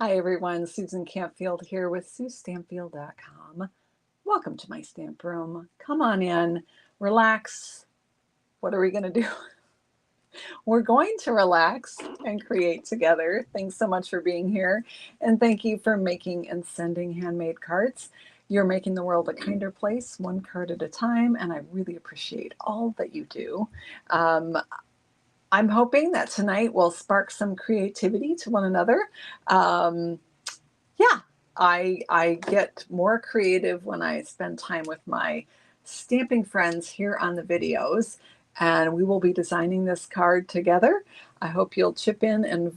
Hi everyone, Susan Campfield here with SueStampfield.com. Welcome to my stamp room. Come on in, relax. What are we going to do? We're going to relax and create together. Thanks so much for being here. And thank you for making and sending handmade cards. You're making the world a kinder place, one card at a time, and I really appreciate all that you do. I'm hoping that tonight will spark some creativity to one another. Um, yeah, I get more creative when I spend time with my stamping friends here on the videos, and we will be designing this card together. I hope you'll chip in and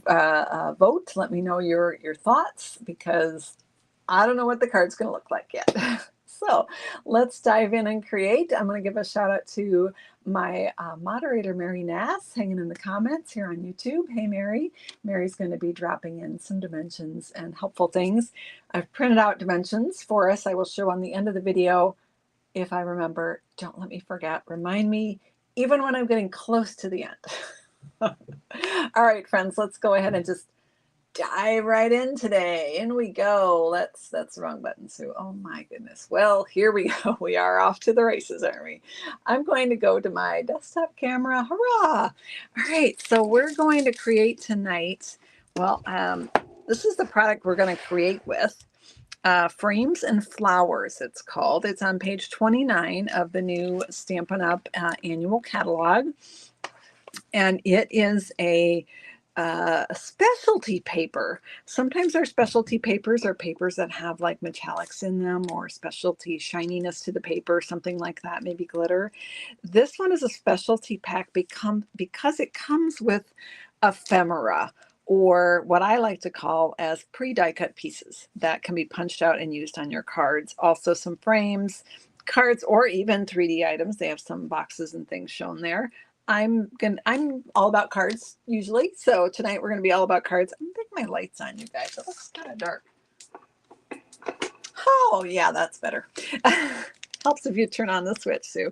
vote. Let me know your thoughts because I don't know what the card's going to look like yet. So let's dive in and create. I'm going to give a shout out to my moderator, Mary Nass, hanging in the comments here on YouTube. Hey, Mary. Mary's going to be dropping in some dimensions and helpful things. I've printed out dimensions for us. I will show on the end of the video. If I remember, don't let me forget. Remind me, even when I'm getting close to the end. All right, friends, let's go ahead and just dive right in today. In we go. That's the wrong button, Sue. Oh my goodness. Well, here we go. We are off to the races, aren't we? I'm going to go to my desktop camera. Hurrah! All right, so we're going to create tonight. Well, this is the product we're going to create with. Frames and Flowers, it's called. It's on page 29 of the new Stampin' Up! Annual catalog. And it is a specialty paper. Sometimes our specialty papers are papers that have like metallics in them or specialty shininess to the paper, something like that, maybe glitter. This one is a specialty pack because it comes with ephemera, or what I like to call as pre-die cut pieces that can be punched out and used on your cards. Also some frames, cards, or even 3D items. They have some boxes and things shown there. I'm all about cards usually. So tonight we're gonna be all about cards. I'm gonna put my lights on, you guys. It looks kind of dark. Oh yeah, that's better. Helps if you turn on the switch, Sue.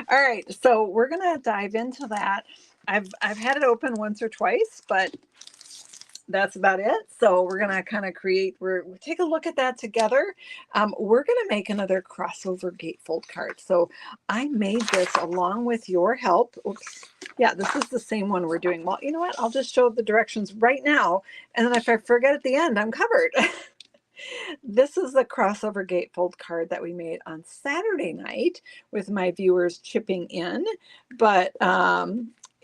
All right, so we're gonna dive into that. I've had it open once or twice, but that's about it. So we're going to kind of we'll take a look at that together. We're going to make another crossover gatefold card. So I made this along with your help. Oops. Yeah, this is the same one we're doing. Well, you know what? I'll just show the directions right now. And then if I forget at the end, I'm covered. This is the crossover gatefold card that we made on Saturday night with my viewers chipping in. But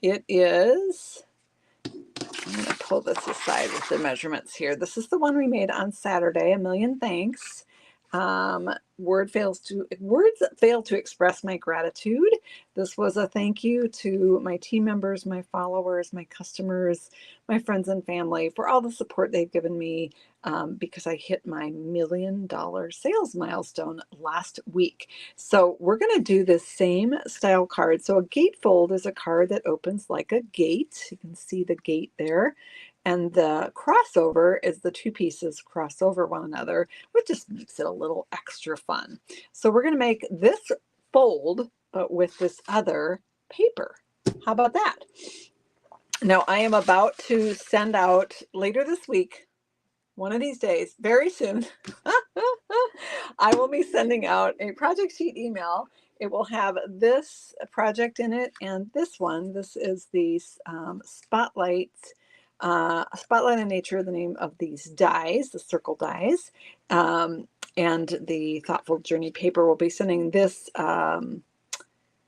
it is... I'm going to pull this aside with the measurements here. This is the one we made on Saturday. A million thanks. Words fail to express my gratitude. This was a thank you to my team members, my followers, my customers, my friends and family for all the support they've given me because I hit my $1 million sales milestone last week. So we're going to do this same style card. So a gatefold is a card that opens like a gate. You can see the gate there. And the crossover is the two pieces cross over one another, which just makes it a little extra fun. So we're going to make this fold, but with this other paper. How about that? Now I am about to send out later this week, one of these days, very soon, I will be sending out a project sheet email. It will have this project in it and this one. This is the Spotlight on Nature, the name of these dies, the circle dies, and the Thoughtful Journey paper will be sending this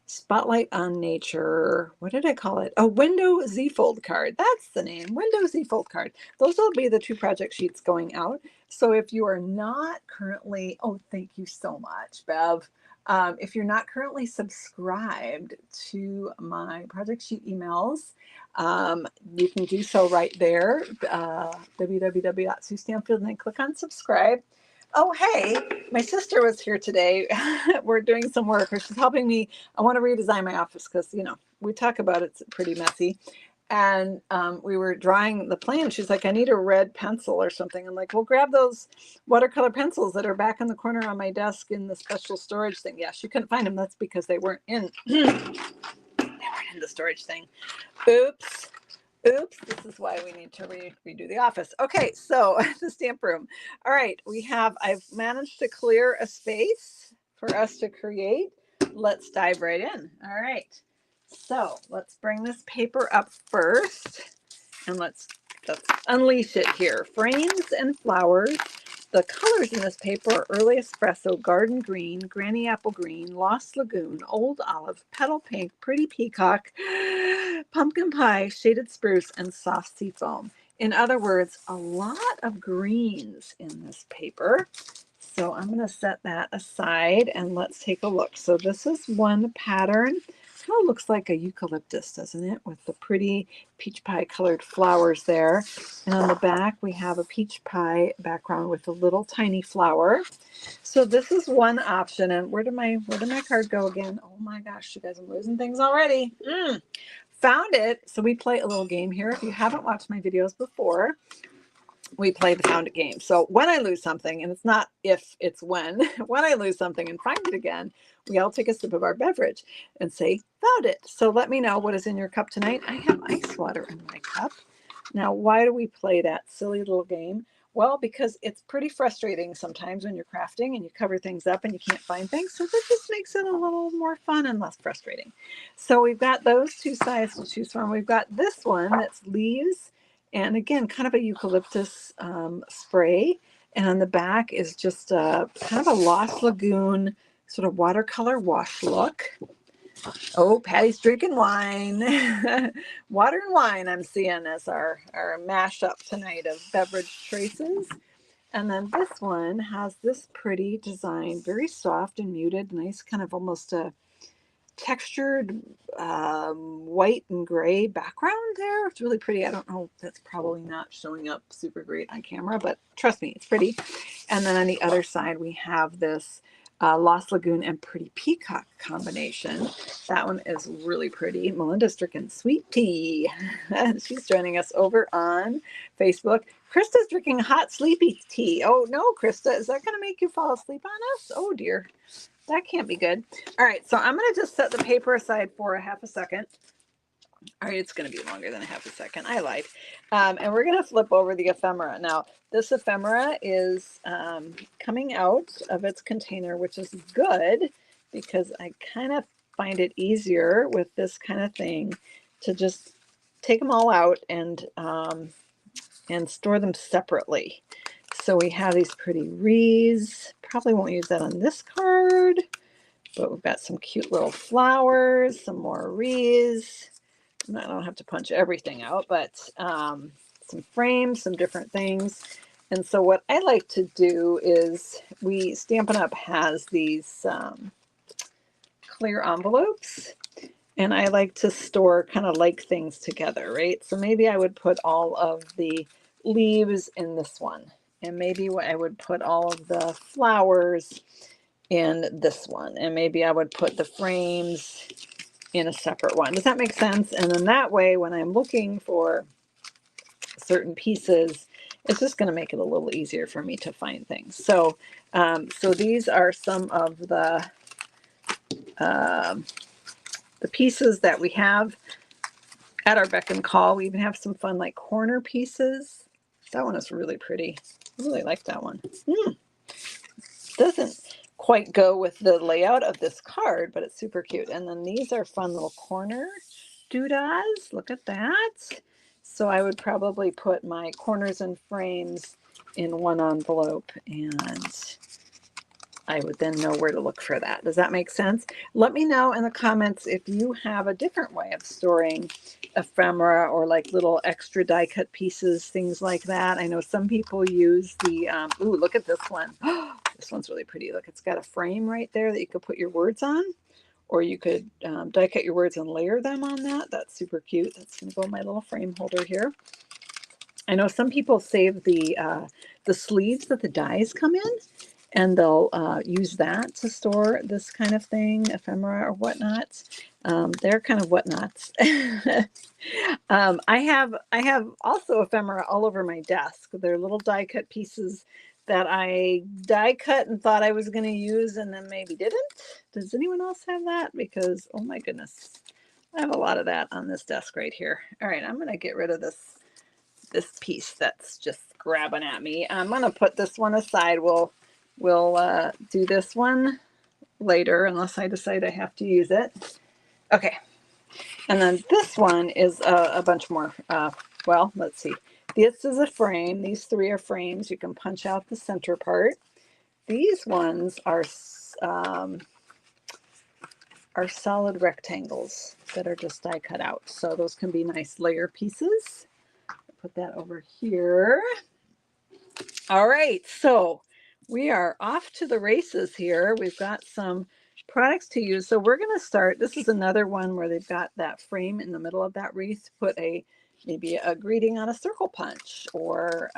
Spotlight on Nature. What did I call it? A Window Z-Fold card. That's the name, Window Z-Fold card. Those will be the two project sheets going out. So if you are not currently, oh, thank you so much, Bev. If you're not currently subscribed to my project sheet emails, you can do so right there, www.suestanfield, and then click on subscribe. Oh, hey, my sister was here today. We're doing some work, or she's helping me. I want to redesign my office because, you know, we talk about it's pretty messy. And we were drawing the plan. She's like, I need a red pencil or something. I'm like, well, grab those watercolor pencils that are back in the corner on my desk in the special storage thing. Yeah, she couldn't find them. That's because they weren't in the storage thing. Oops. Oops, this is why we need to redo the office. Okay, so the stamp room. All right, I've managed to clear a space for us to create. Let's dive right in. All right, so let's bring this paper up first and let's unleash it here. Frames and flowers. The colors in this paper are early espresso, garden green, granny apple green, lost lagoon, old olive, petal pink, pretty peacock, pumpkin pie, shaded spruce, and soft sea foam. In other words, a lot of greens in this paper. So I'm going to set that aside and let's take a look. So this is one pattern. Kind of looks like a eucalyptus, doesn't it? With the pretty peach pie colored flowers there. And on the back, we have a peach pie background with a little tiny flower. So this is one option. And where did my card go again? Oh my gosh, you guys, I'm losing things already. Found it. So we play a little game here. If you haven't watched my videos before, we play the found it game. So when I lose something, and it's not if, it's when I lose something and find it again, we all take a sip of our beverage and say, found it. So let me know what is in your cup tonight. I have ice water in my cup. Now, why do we play that silly little game? Well, because it's pretty frustrating sometimes when you're crafting and you cover things up and you can't find things. So that just makes it a little more fun and less frustrating. So we've got those two sides to choose from. We've got this one that's leaves. And again, kind of a eucalyptus spray. And on the back is just kind of a Lost Lagoon sort of watercolor wash look. Oh, Patty's drinking wine. Water and wine I'm seeing as our mashup tonight of beverage choices. And then this one has this pretty design, very soft and muted, nice kind of almost a textured white and gray background there. It's really pretty. I don't know, that's probably not showing up super great on camera, but trust me, it's pretty. And then on the other side, we have this Lost Lagoon and Pretty Peacock combination. That one is really pretty. Melinda's drinking sweet tea. She's joining us over on Facebook. Krista's drinking hot sleepy tea. Oh no, Krista, is that going to make you fall asleep on us? Oh dear. That can't be good. All right, so I'm going to just set the paper aside for a half a second. All right, it's going to be longer than a half a second. I lied. And we're going to flip over the ephemera. Now, this ephemera is coming out of its container, which is good because I kind of find it easier with this kind of thing to just take them all out and store them separately. So we have these pretty wreaths. Probably won't use that on this card, but we've got some cute little flowers, some more wreaths. I don't have to punch everything out, but some frames, some different things. And so what I like to do is Stampin' Up! Has these clear envelopes, and I like to store kind of like things together, right? So maybe I would put all of the leaves in this one. And maybe I would put all of the flowers in this one. And maybe I would put the frames in a separate one. Does that make sense? And then that way, when I'm looking for certain pieces, it's just going to make it a little easier for me to find things. So, so these are some of the pieces that we have at our beck and call. We even have some fun like corner pieces. That one is really pretty. I really like that one. Doesn't quite go with the layout of this card, but it's super cute. And then these are fun little corner doodads. Look at that. So I would probably put my corners and frames in one envelope, and I would then know where to look for that. Does that make sense? Let me know in the comments if you have a different way of storing ephemera or like little extra die cut pieces, things like that. I know some people use the, ooh, look at this one. This one's really pretty. Look, it's got a frame right there that you could put your words on, or you could die cut your words and layer them on that. That's super cute. That's going to go in my little frame holder here. I know some people save the sleeves that the dies come in, and they'll use that to store this kind of thing, ephemera or whatnot. They're kind of whatnots. I have also ephemera all over my desk. They're little die cut pieces that I die cut and thought I was going to use and then maybe didn't. Does anyone else have that? Because, oh my goodness, I have a lot of that on this desk right here. All right, I'm going to get rid of this piece that's just grabbing at me. I'm going to put this one aside. We'll do this one later unless I decide I have to use it. Okay, and then this one is a bunch more. Well, let's see. This is a frame. These three are frames. You can punch out the center part. These ones are solid rectangles that are just die cut out. So those can be nice layer pieces. Put that over here. All right, so we are off to the races here. We've got some products to use. So we're going to start. This is another one where they've got that frame in the middle of that wreath. Put maybe a greeting on a circle punch, or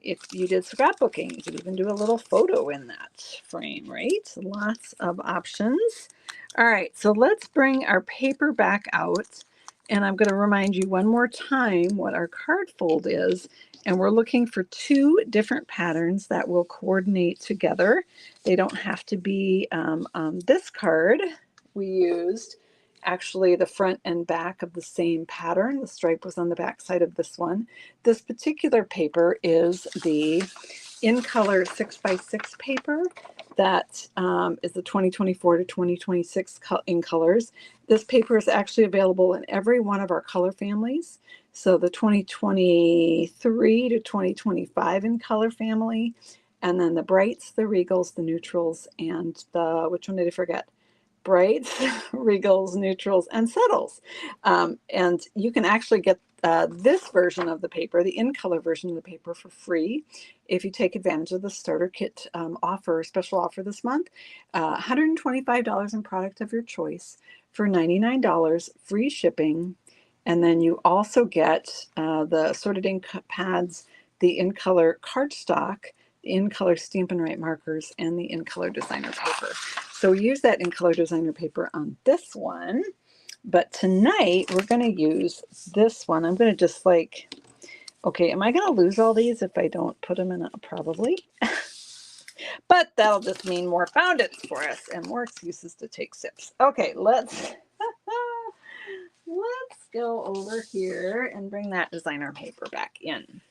if you did scrapbooking, you could even do a little photo in that frame, right? Lots of options. All right, so let's bring our paper back out. And I'm going to remind you one more time what our card fold is. And we're looking for 2 different patterns that will coordinate together. They don't have to be on this card. We used actually the front and back of the same pattern. The stripe was on the back side of this one. This particular paper is the In Color 6x6 paper that is the 2024 to 2026 in colors. This paper is actually available in every one of our color families. So the 2023 to 2025 in color family, and then the brights, the regals, the neutrals, and the, which one did I forget? Brights, regals, neutrals, and subtles. And you can actually get this version of the paper, the in color version of the paper, for free if you take advantage of the starter kit special offer this month. $125 in product of your choice for $99, free shipping. And then you also get the assorted ink pads, the in color cardstock, the in color Stampin' Write markers, and the in color designer paper. So we use that in color designer paper on this one. But tonight we're going to use this one. I'm going to just okay, am I going to lose all these if I don't put them in? Probably. But that'll just mean more found it for us and more excuses to take sips. Okay, let's go over here and bring that designer paper back in.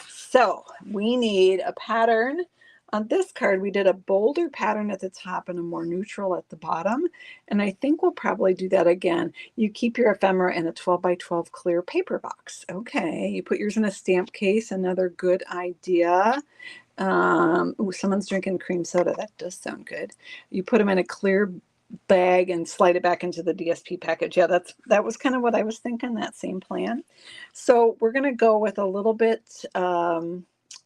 So we need a pattern. On this card, we did a bolder pattern at the top and a more neutral at the bottom. And I think we'll probably do that again. You keep your ephemera in a 12 by 12 clear paper box. Okay, you put yours in a stamp case, another good idea. Ooh, someone's drinking cream soda. That does sound good. You put them in a clear bag and slide it back into the DSP package. Yeah, that was kind of what I was thinking, that same plan. So we're going to go with a little bit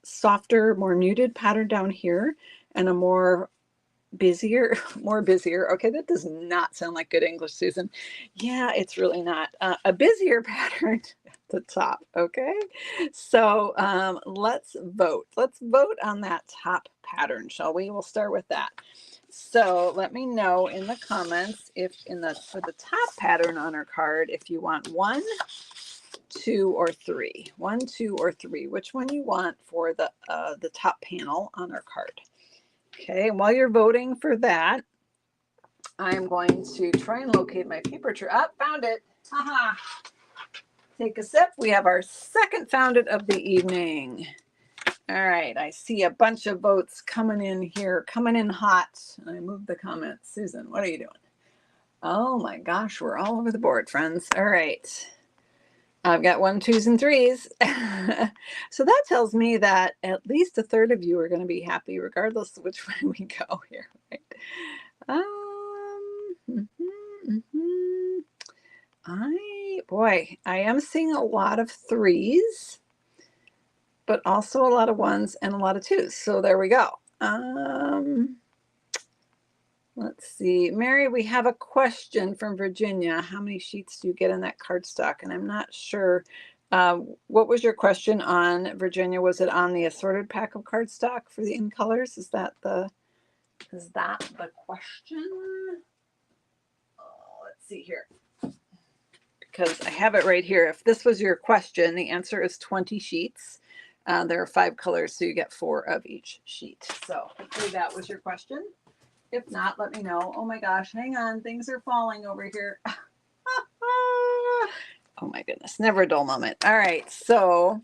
softer, more muted pattern down here, and a more busier. Okay, that does not sound like good English, Susan. Yeah, it's really not. A busier pattern at the top. Okay, so let's vote. Let's vote on that top pattern, shall we? We'll start with that. So let me know in the comments if for the top pattern on our card, if you want 1, 2, or 3. 1, 2, or 3. Which one you want for the top panel on our card? Okay, and while you're voting for that, I'm going to try and locate my paper tray. Found it. Haha. Take a sip. We have our second found it of the evening. All right, I see a bunch of votes coming in here, coming in hot. I moved the comments. Susan, what are you doing? Oh my gosh, we're all over the board, friends. All right. I've got 1, 2s, and 3s. So that tells me that at least a third of you are going to be happy regardless of which way we go here, right? I am seeing a lot of 3s, but also a lot of 1s and a lot of 2s. So there we go. Let's see. Mary, we have a question from Virginia. How many sheets do you get in that cardstock? And I'm not sure. What was your question on, Virginia? Was it on the assorted pack of cardstock for the in colors? Is that the question? Oh, let's see here. Because I have it right here. If this was your question, the answer is 20 sheets. There are 5 colors, so you get 4 of each sheet. So hopefully that was your question. If not, let me know. Oh my gosh, hang on. Things are falling over here. Oh my goodness, never a dull moment. All right, so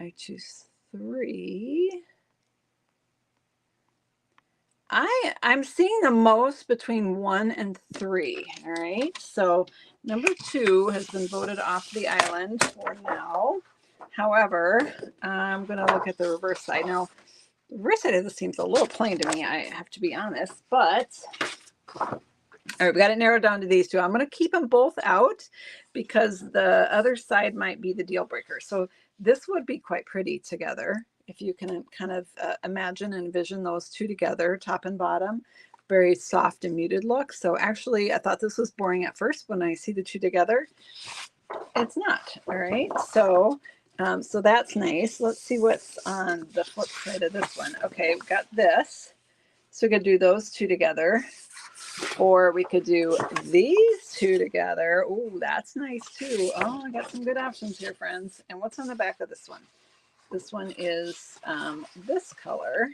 I choose 3. I'm seeing the most between 1 and 3. All right, so number 2 has been voted off the island for now. However, I'm going to look at the reverse side. Now, the reverse side of this seems a little plain to me, I have to be honest, but all right, we got it narrowed down to these 2. I'm going to keep them both out because the other side might be the deal breaker. So this would be quite pretty together. If you can kind of imagine and envision those 2 together, top and bottom, very soft and muted look. So actually, I thought this was boring at first. When I see the 2 together, it's not. All right, so so that's nice. Let's see what's on the flip side of this one. Okay, we've got this. So we could do those 2 together, or we could do these 2 together. Oh, that's nice too. Oh, I got some good options here, friends. And what's on the back of this one? This one is this color.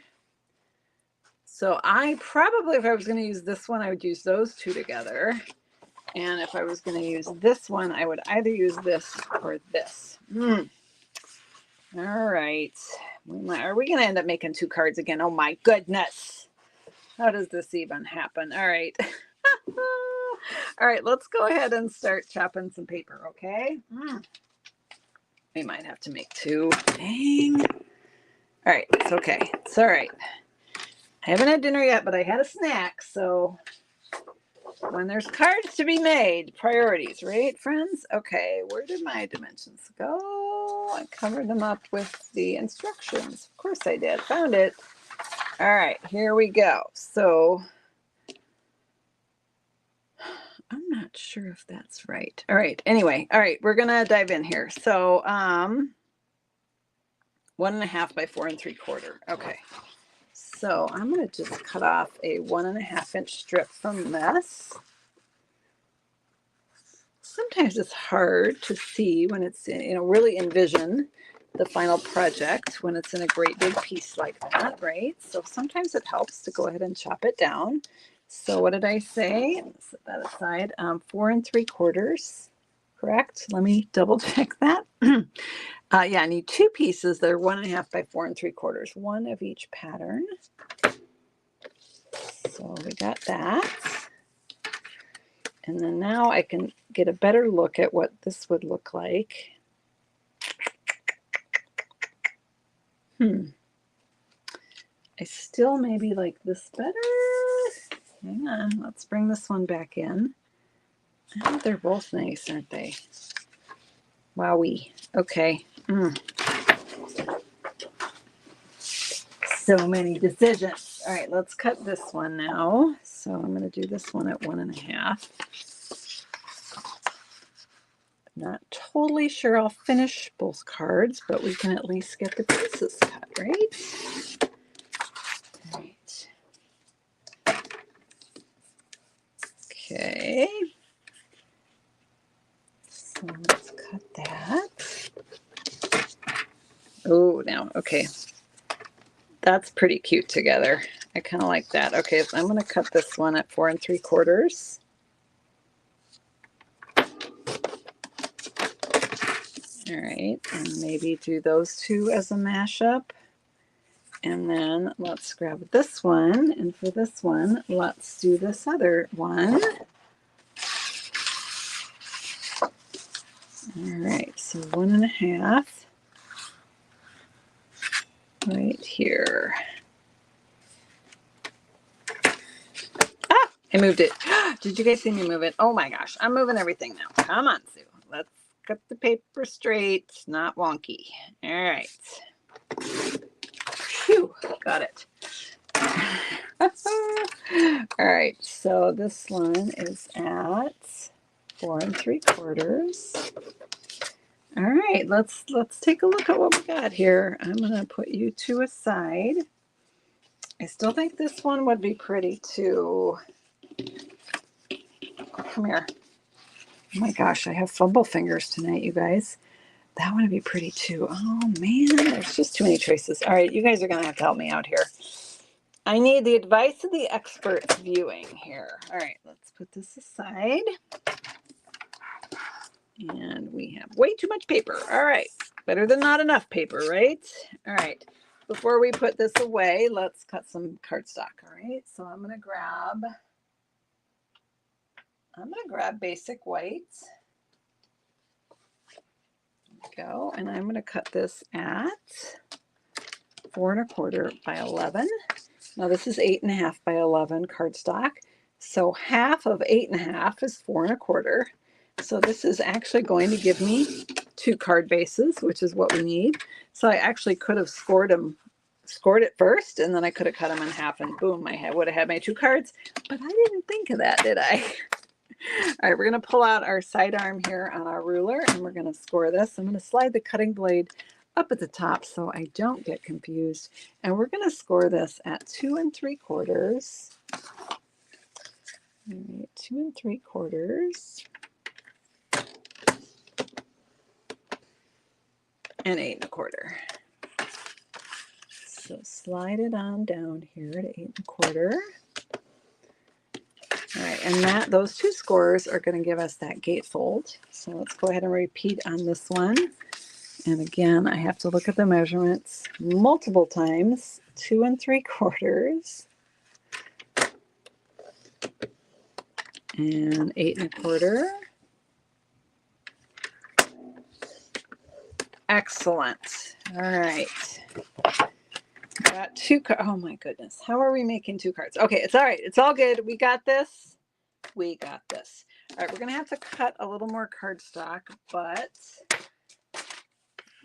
So I probably, if I was going to use this one, I would use those 2 together. And if I was going to use this one, I would either use this or this. All right. Are we going to end up making 2 cards again? Oh my goodness. How does this even happen? All right. All right, let's go ahead and start chopping some paper, okay? We might have to make 2. Dang. All right, it's okay. It's all right. I haven't had dinner yet, but I had a snack. So when there's cards to be made, priorities, right, friends? Okay, where did my dimensions go? I covered them up with the instructions. Of course I did. Found it. All right, here we go. So I'm not sure if that's right. All right, anyway, all right, we're gonna dive in here. So 1.5 by 4 3/4. Okay, so I'm gonna just cut off a 1.5 inch strip from this. Sometimes it's hard to see when it's, really envision the final project when it's in a great big piece like that, right? So sometimes it helps to go ahead and chop it down. So what did I say? Let's set that aside. 4 3/4, correct? Let me double check that. Yeah, I need 2 pieces that are 1.5 by 4 3/4, one of each pattern. So we got that. And then now I can get a better look at what this would look like. I still maybe like this better. Hang on, let's bring this one back in. Oh, they're both nice, aren't they? Wowee. Okay. So many decisions. All right, let's cut this one now. So I'm going to do this one at 1.5. Not totally sure I'll finish both cards, but we can at least get the pieces cut, right? All right. Okay. So let's cut that. Oh, now, okay. That's pretty cute together. I kind of like that. Okay, so I'm going to cut this one at 4 3/4. All right, and maybe do those 2 as a mashup. And then let's grab this one. And for this one, let's do this other one. All right, so 1.5 right here. Ah, I moved it. Did you guys see me move it? Oh my gosh, I'm moving everything now. Come on, Sue. Let's cut the paper straight, not wonky. All right. Phew, got it. All right, so this one is at 4 3/4. All right, let's take a look at what we got here. I'm gonna put you 2 aside. I still think this one would be pretty too. Come here. Oh my gosh, I have fumble fingers tonight, you guys. That one would be pretty too. Oh man, there's just too many choices. All right, you guys are gonna have to help me out here. I need the advice of the experts viewing here. All right, let's put this aside. And we have way too much paper. All right, better than not enough paper, right? All right, before we put this away, let's cut some cardstock. All right, so I'm gonna grab basic white. There we go, and I'm gonna cut this at 4 1/4 by 11. Now this is 8 1/2 by 11 cardstock. So half of 8 1/2 is 4 1/4. So this is actually going to give me 2 card bases, which is what we need. So I actually could have scored it first, and then I could have cut them in half, and boom, I would have had my 2 cards. But I didn't think of that, did I? All right, we're going to pull out our sidearm here on our ruler, and we're going to score this. I'm going to slide the cutting blade up at the top so I don't get confused. And we're going to score this at 2 3/4. All right, 2 3/4. And 8 1/4. So slide it on down here to 8 1/4. All right, and those 2 scores are going to give us that gatefold. So let's go ahead and repeat on this one. And again, I have to look at the measurements multiple times. 2 3/4 and 8 1/4. Excellent. All right. Got 2 cards. Oh my goodness. How are we making 2 cards? Okay, it's all right. It's all good. We got this. We got this. All right, we're going to have to cut a little more cardstock, but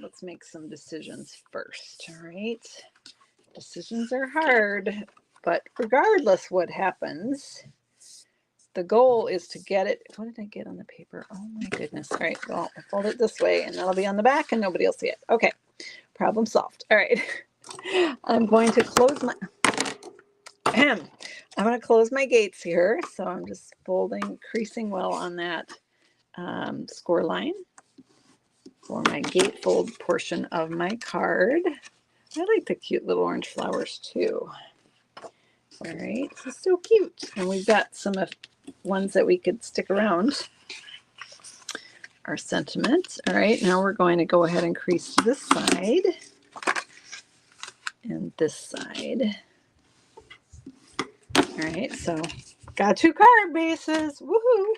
let's make some decisions first. All right. Decisions are hard, but regardless what happens, the goal is to get it. What did I get on the paper? Oh my goodness. All right, well, I'll fold it this way and that'll be on the back and nobody will see it. Okay, problem solved. All right, I'm going to close my, I'm going to close my gates here. So I'm just creasing well on that score line for my gatefold portion of my card. I like the cute little orange flowers too. All right, this is so cute. And we've got some ones that we could stick around our sentiment. All right, now we're going to go ahead and crease this side and this side. All right, so got 2 card bases. Woohoo!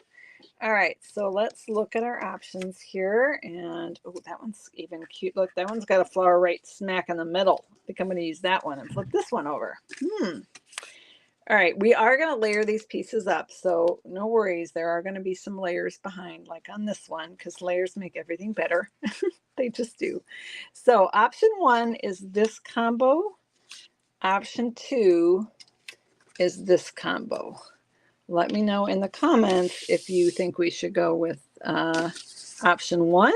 All right, so let's look at our options here. And oh, that one's even cute. Look, that one's got a flower right smack in the middle. I think I'm going to use that one and flip this one over. All right, we are going to layer these pieces up, so no worries. There are going to be some layers behind, like on this one, because layers make everything better. They just do. So option 1 is this combo. Option 2 is this combo. Let me know in the comments if you think we should go with option 1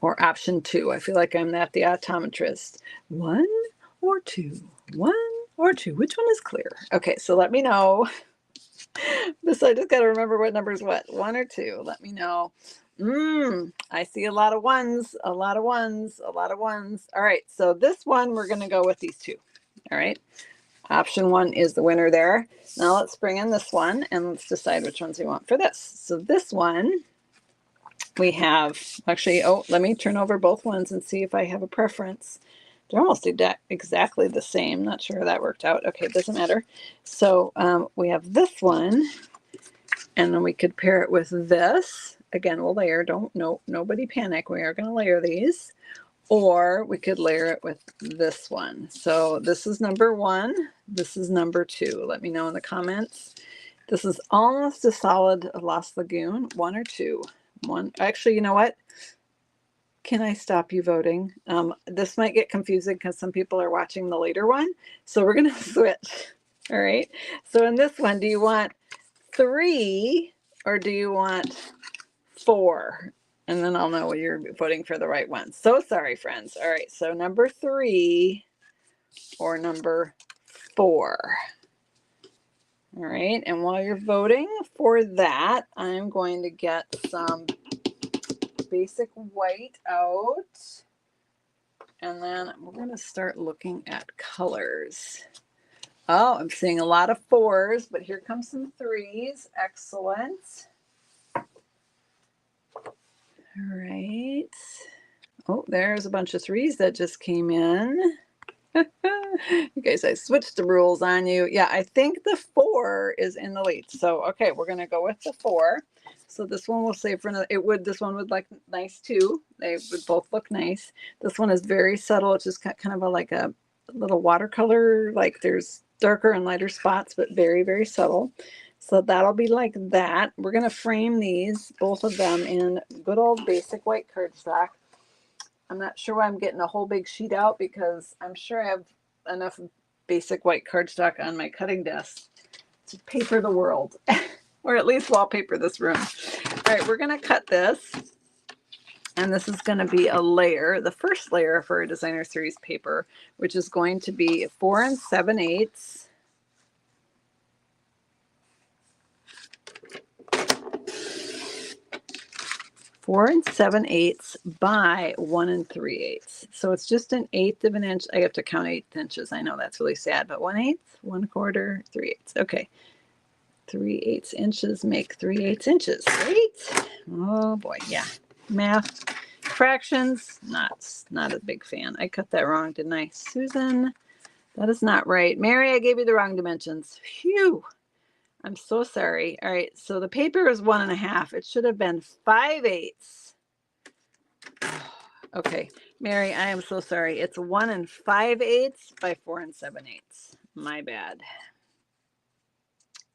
or option 2. I feel like I'm not the optometrist. 1 or 2? 1 or 2? Which one is clear? Okay, so let me know. This, I just got to remember what number is what. 1 or 2? Let me know. I see a lot of ones, a lot of ones, a lot of ones. All right, so this one, we're going to go with these 2. All right. Option 1 is the winner there. Now let's bring in this one and let's decide which ones we want for this. So this one, we have, actually, let me turn over both ones and see if I have a preference. They're almost exactly the same. Not sure how that worked out. Okay, it doesn't matter. So we have this one, and then we could pair it with this. Again, we'll layer. Nobody panic. We are going to layer these. Or we could layer it with this one. So this is number 1. This is number 2. Let me know in the comments. This is almost a solid Lost Lagoon. 1 or 2? 1. Actually, you know what? Can I stop you voting? This might get confusing because some people are watching the later one. So we're going to switch. All right. So in this one, do you want 3 or do you want 4? And then I'll know you're voting for the right one. So sorry, friends. All right, so number 3 or number 4. All right, and while you're voting for that, I'm going to get some basic white out. And then we're going to start looking at colors. Oh, I'm seeing a lot of 4s, but here comes some 3s. Excellent. All right. Oh, there's a bunch of 3s that just came in. You guys, I switched the rules on you. Yeah, I think the 4 is in the lead. So, okay, we're going to go with the 4. So this one we'll save for another. This one would look nice too. They would both look nice. This one is very subtle. It's just kind of like a little watercolor. Like there's darker and lighter spots, but very, very subtle. So that'll be like that. We're going to frame these, both of them, in good old basic white cardstock. I'm not sure why I'm getting a whole big sheet out, because I'm sure I have enough basic white cardstock on my cutting desk to paper the world, or at least wallpaper this room. All right, we're going to cut this, and this is going to be a layer, the first layer for a designer series paper, which is going to be 4 7/8. 4 7/8 by 1 3/8. So it's just 1/8 of an inch. I have to count 1/8 inches. I know that's really sad, but 1/8, 1/4, 3/8. Okay. 3/8 inches make 3/8 inches, right? Oh boy, yeah. Math, fractions, not a big fan. I cut that wrong, didn't I? Susan, that is not right. Mary, I gave you the wrong dimensions. Phew. I'm so sorry. All right, so the paper is 1 1/2. It should have been 5/8. Okay, Mary, I am so sorry. It's 1 5/8 by 4 7/8. My bad.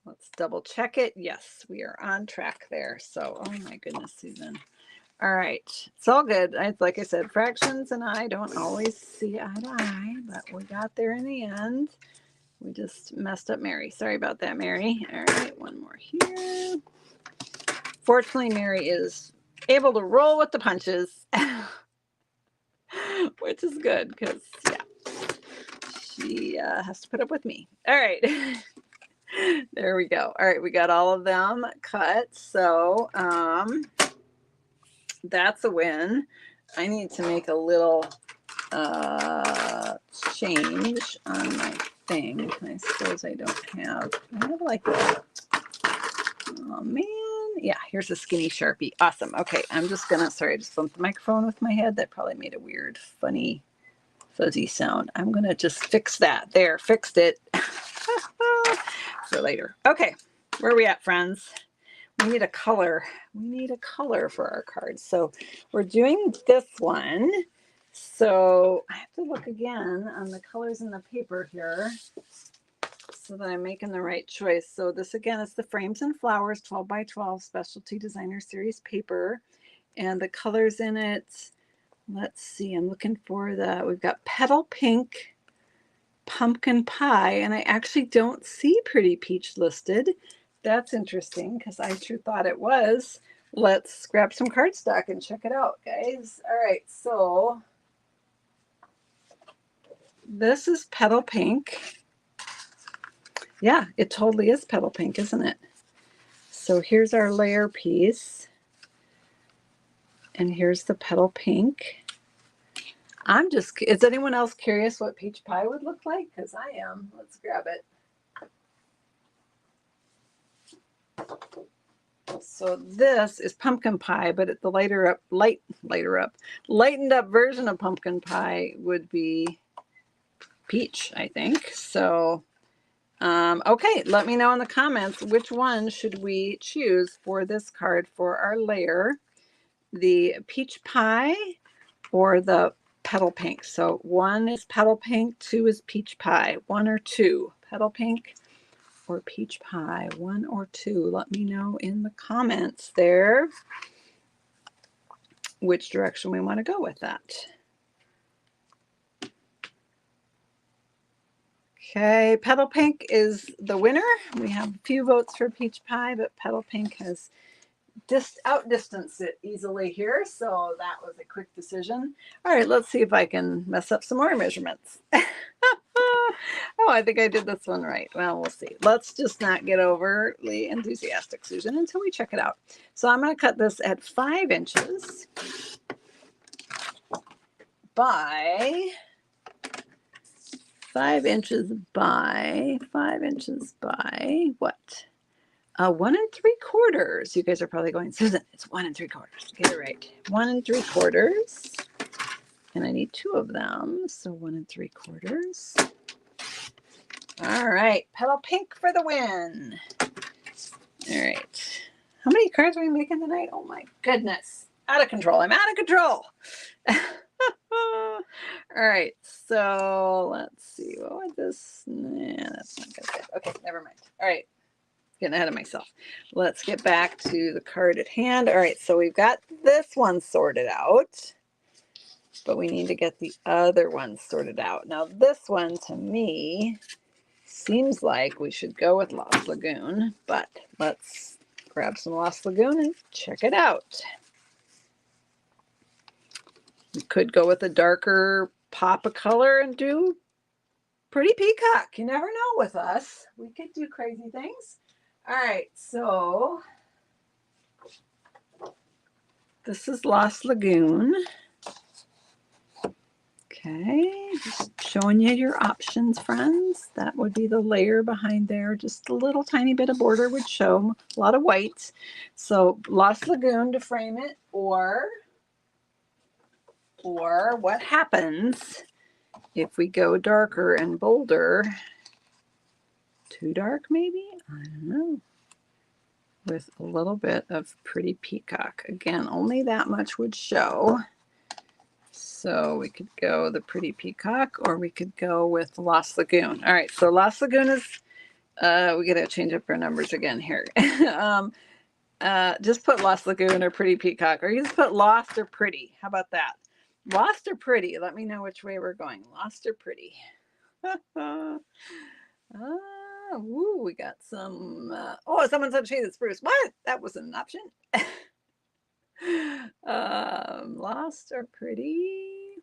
Let's double check it. Yes, we are on track there. So, oh my goodness, Susan. All right, it's all good. Like I said, fractions and I don't always see eye to eye, but we got there in the end. We just messed up Mary. Sorry about that, Mary. All right, one more here. Fortunately, Mary is able to roll with the punches, which is good because, yeah, she has to put up with me. All right. There we go. All right, we got all of them cut. So that's a win. I need to make a little change on my thing. I suppose I don't have. I have like a, oh man. Yeah, here's a skinny Sharpie. Awesome. Okay, I'm just gonna, sorry, I just bumped the microphone with my head. That probably made a weird, funny, fuzzy sound. I'm gonna just fix that. There, fixed it. For later. Okay, where are we at, friends? We need a color. We need a color for our cards. So we're doing this one. So I have to look again on the colors in the paper here so that I'm making the right choice. So this again is the Frames and Flowers 12 by 12 Specialty Designer Series paper. And the colors in it, let's see, I'm looking for we've got Petal Pink, Pumpkin Pie, and I actually don't see Pretty Peach listed. That's interesting because I sure thought it was. Let's grab some cardstock and check it out, guys. All right, so this is Petal Pink. Yeah, it totally is Petal Pink, isn't it? So here's our layer piece. And here's the Petal Pink. Is anyone else curious what peach pie would look like? Because I am. Let's grab it. So this is pumpkin pie, but the lightened up version of pumpkin pie would be peach, I think. So, okay, let me know in the comments which one should we choose for this card for our layer, the peach pie or the Petal Pink. So 1 is Petal Pink, 2 is peach pie. 1 or 2, Petal Pink or peach pie, 1 or 2. Let me know in the comments there which direction we want to go with that. Okay, Petal Pink is the winner. We have a few votes for peach pie, but Petal Pink has outdistanced it easily here, so that was a quick decision. All right, let's see if I can mess up some more measurements. Oh, I think I did this one right. Well, we'll see. Let's just not get overly enthusiastic, Susan, until we check it out. So I'm going to cut this at 5 inches by 5 inches by 5 inches by what? 1 3/4. You guys are probably going, Susan, it's 1 3/4. Get it right. 1 3/4. And I need 2 of them. So 1 3/4. All right. Petal pink for the win. All right. How many cards are we making tonight? Oh my goodness. Out of control. I'm out of control. All right. So let's see. What would this? Nah, that's not good. Okay. Never mind. All right. Getting ahead of myself. Let's get back to the card at hand. All right. So we've got this one sorted out, but we need to get the other one sorted out. Now, this one to me seems like we should go with Lost Lagoon, but let's grab some Lost Lagoon and check it out. We could go with a darker pop of color and do Pretty Peacock. You never know with us. We could do crazy things. All right, so this is Lost Lagoon. Okay, just showing you your options, friends. That would be the layer behind there. Just a little tiny bit of border would show a lot of white. So Lost Lagoon to frame it, or what happens if we go darker and bolder? Too dark, maybe? I don't know. With a little bit of Pretty Peacock. Again, only that much would show. So we could go the Pretty Peacock, or we could go with Lost Lagoon. All right, so Lost Lagoon is, we got to change up our numbers again here. Just put Lost Lagoon or Pretty Peacock, or you just put Lost or Pretty. How about that? Lost or Pretty? Let me know which way we're going. Lost or Pretty? Ooh, we got some, oh, someone said Shade of Spruce. What? That wasn't an option. Lost or Pretty?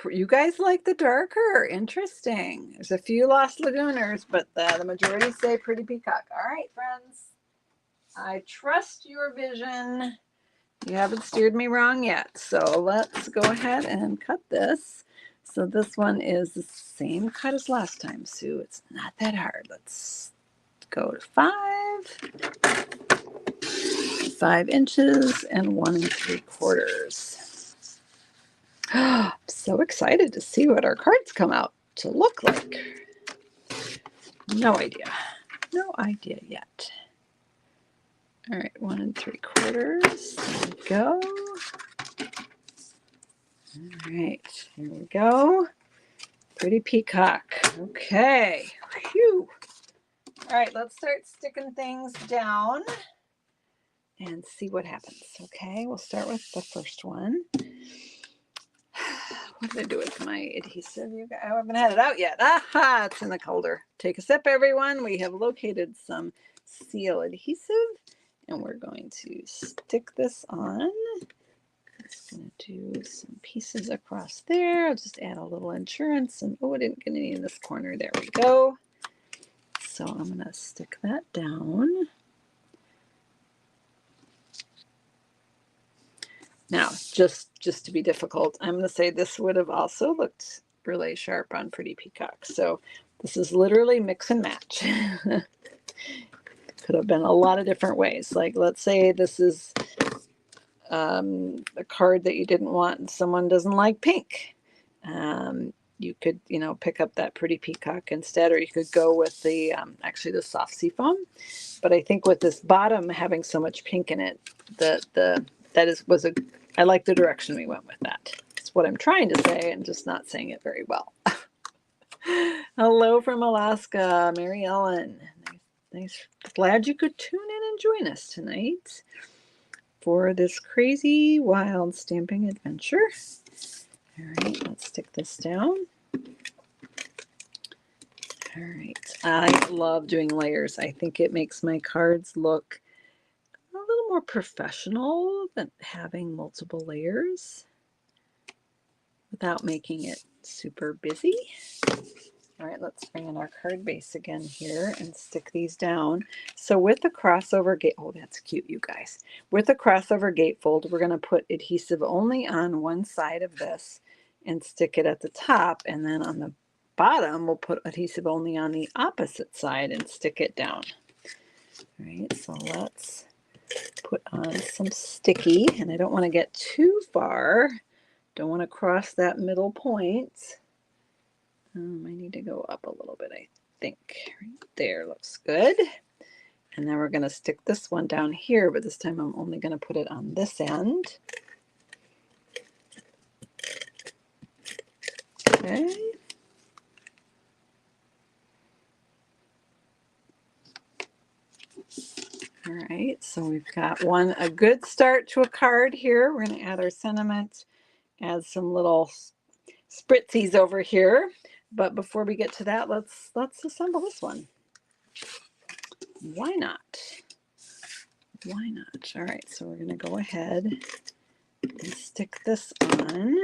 You guys like the darker. Interesting. There's a few Lost Lagooners, but the majority say Pretty Peacock. All right, friends. I trust your vision. You haven't steered me wrong yet. So let's go ahead and cut this. So this one is the same cut as last time, Sue. It's not that hard. Let's go to 5 inches and 1 3/4. I'm so excited to see what our cards come out to look like. No idea. No idea yet. All right, 1 3/4. There we go. All right, here we go. Pretty Peacock. Okay. Phew. All right, let's start sticking things down and see what happens. Okay, we'll start with the first one. What did I do with my adhesive? I haven't had it out yet. Aha, it's in the holder. Take a sip, everyone. We have located some seal adhesive, and we're going to stick this on. Just going to do some pieces across there. I'll just add a little insurance, and oh, I didn't get any in this corner. There we go. So I'm going to stick that down. Now, just to be difficult, I'm going to say this would have also looked really sharp on Pretty Peacock. So this is literally mix and match. Could have been a lot of different ways. Like, let's say this is a card that you didn't want and someone doesn't like pink. You could, pick up that Pretty Peacock instead, or you could go with the, actually the soft seafoam. But I think with this bottom having so much pink in it, I like the direction we went with that. It's what I'm trying to say and just not saying it very well. Hello from Alaska, Mary Ellen. Nice. Glad you could tune in and join us tonight for this crazy, wild stamping adventure. All right, let's stick this down. All right, I love doing layers. I think it makes my cards look a little more professional than having multiple layers without making it super busy. All right, let's bring in our card base again here and stick these down. So with the crossover gate, oh, that's cute, you guys. With the crossover gatefold, we're going to put adhesive only on one side of this and stick it at the top, and then on the bottom, we'll put adhesive only on the opposite side and stick it down. All right, so let's put on some sticky, and I don't want to get too far. Don't want to cross that middle point. I need to go up a little bit, I think. Right there looks good. And then we're going to stick this one down here, but this time I'm only going to put it on this end. Okay. All right, so we've got a good start to a card here. We're going to add our sentiment, add some little spritzies over here. But before we get to that, let's assemble this one. Why not? Why not? All right, so we're going to go ahead and stick this on.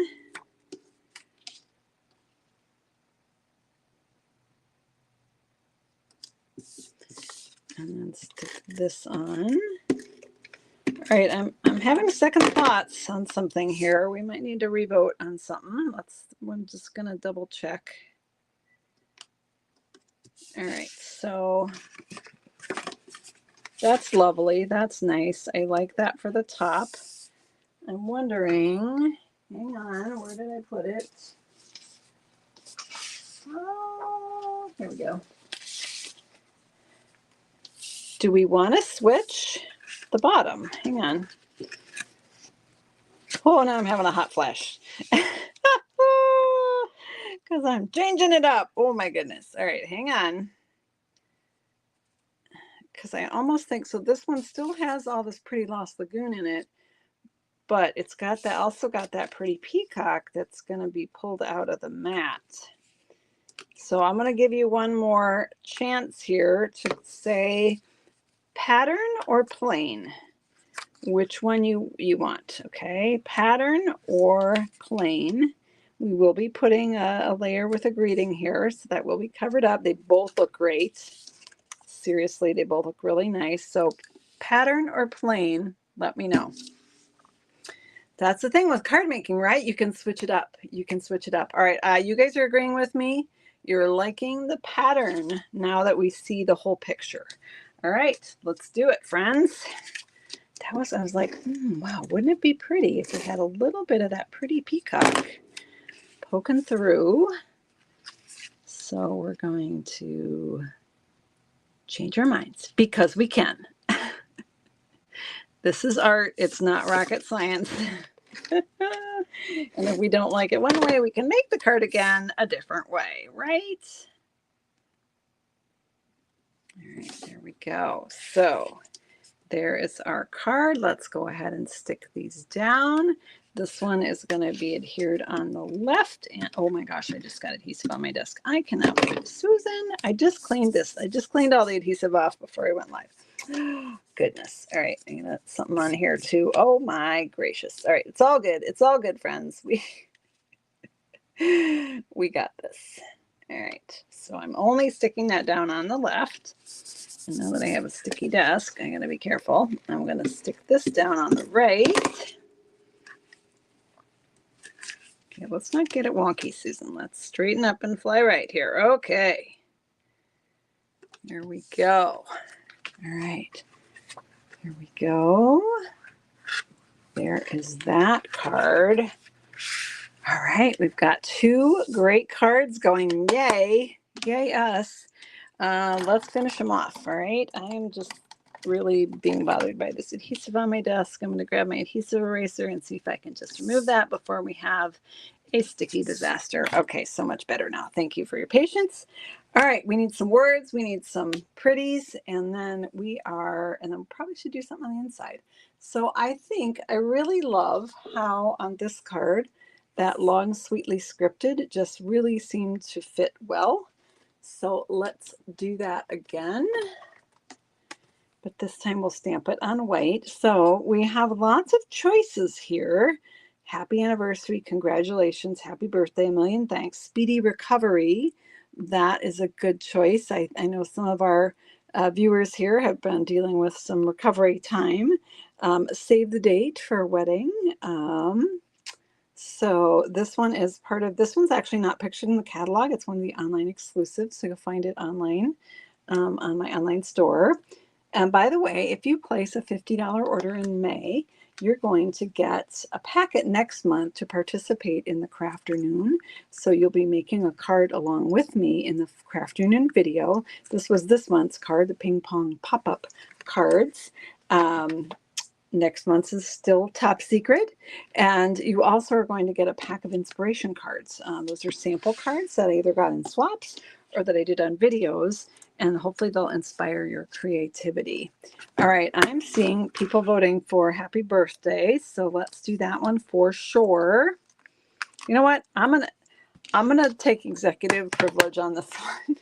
And then stick this on. All right, I'm having second thoughts on something here. We might need to revote on something. I'm just going to double check. All right, so that's lovely. That's nice. I like that for the top. I'm wondering, hang on, where did I put it? Oh, here we go. Do we want to switch the bottom? Hang on. Oh, now I'm having a hot flash. Because I'm changing it up. Oh my goodness. All right, hang on. Because I almost think, so this one still has all this pretty Lost Lagoon in it, but it's got that, also got that pretty peacock that's going to be pulled out of the mat. So I'm going to give you one more chance here to say pattern or plain. Which one you want, okay? Pattern or plain. We will be putting a layer with a greeting here, so that will be covered up. They both look great. Seriously, they both look really nice. So pattern or plain, let me know. That's the thing with card making, right? You can switch it up. You can switch it up. All right, you guys are agreeing with me? You're liking the pattern now that we see the whole picture. All right, let's do it, friends. I was like, wow, wouldn't it be pretty if we had a little bit of that pretty peacock poking through? So we're going to change our minds because we can. This is art. It's not rocket science. And if we don't like it one way, we can make the card again a different way, right? All right, there we go. So there is our card. Let's go ahead and stick these down. This one is going to be adhered on the left. And oh my gosh, I just got adhesive on my desk. I cannot believe Susan. I just cleaned this. I just cleaned all the adhesive off before I went live. Goodness. All right. I got something on here too. Oh my gracious. All right. It's all good. It's all good, friends. We got this. All right. So I'm only sticking that down on the left. And now that I have a sticky desk, I'm going to be careful. I'm going to stick this down on the right. Okay, let's not get it wonky, Susan. Let's straighten up and fly right here. Okay. There we go. All right. Here we go. There is that card. All right. We've got two great cards going. Yay. Yay us. Let's finish them off. All right. I am just really being bothered by this adhesive on my desk. I'm going to grab my adhesive eraser and see if I can just remove that before we have a sticky disaster. Okay, so much better now. Thank you for your patience. All right, we need some words, we need some pretties, and then probably should do something on the inside. So I think I really love how on this card that long sweetly scripted just really seemed to fit well. So let's do that again. But this time we'll stamp it on white. So we have lots of choices here. Happy anniversary, congratulations, happy birthday, a million thanks. Speedy recovery, that is a good choice. I know some of our viewers here have been dealing with some recovery time. Save the date for a wedding. So this one is part of, this one's actually not pictured in the catalog. It's one of the online exclusives, so you'll find it online on my online store. And by the way, if you place a $50 order in May, you're going to get a packet next month to participate in the Crafternoon. So you'll be making a card along with me in the Crafternoon video. This was this month's card, the ping pong pop-up cards. Next month's is still top secret. And you also are going to get a pack of inspiration cards. Those are sample cards that I either got in swaps or that I did on videos, and hopefully they'll inspire your creativity. All right, I'm seeing people voting for happy birthday, so let's do that one for sure. You know what? I'm gonna take executive privilege on this one.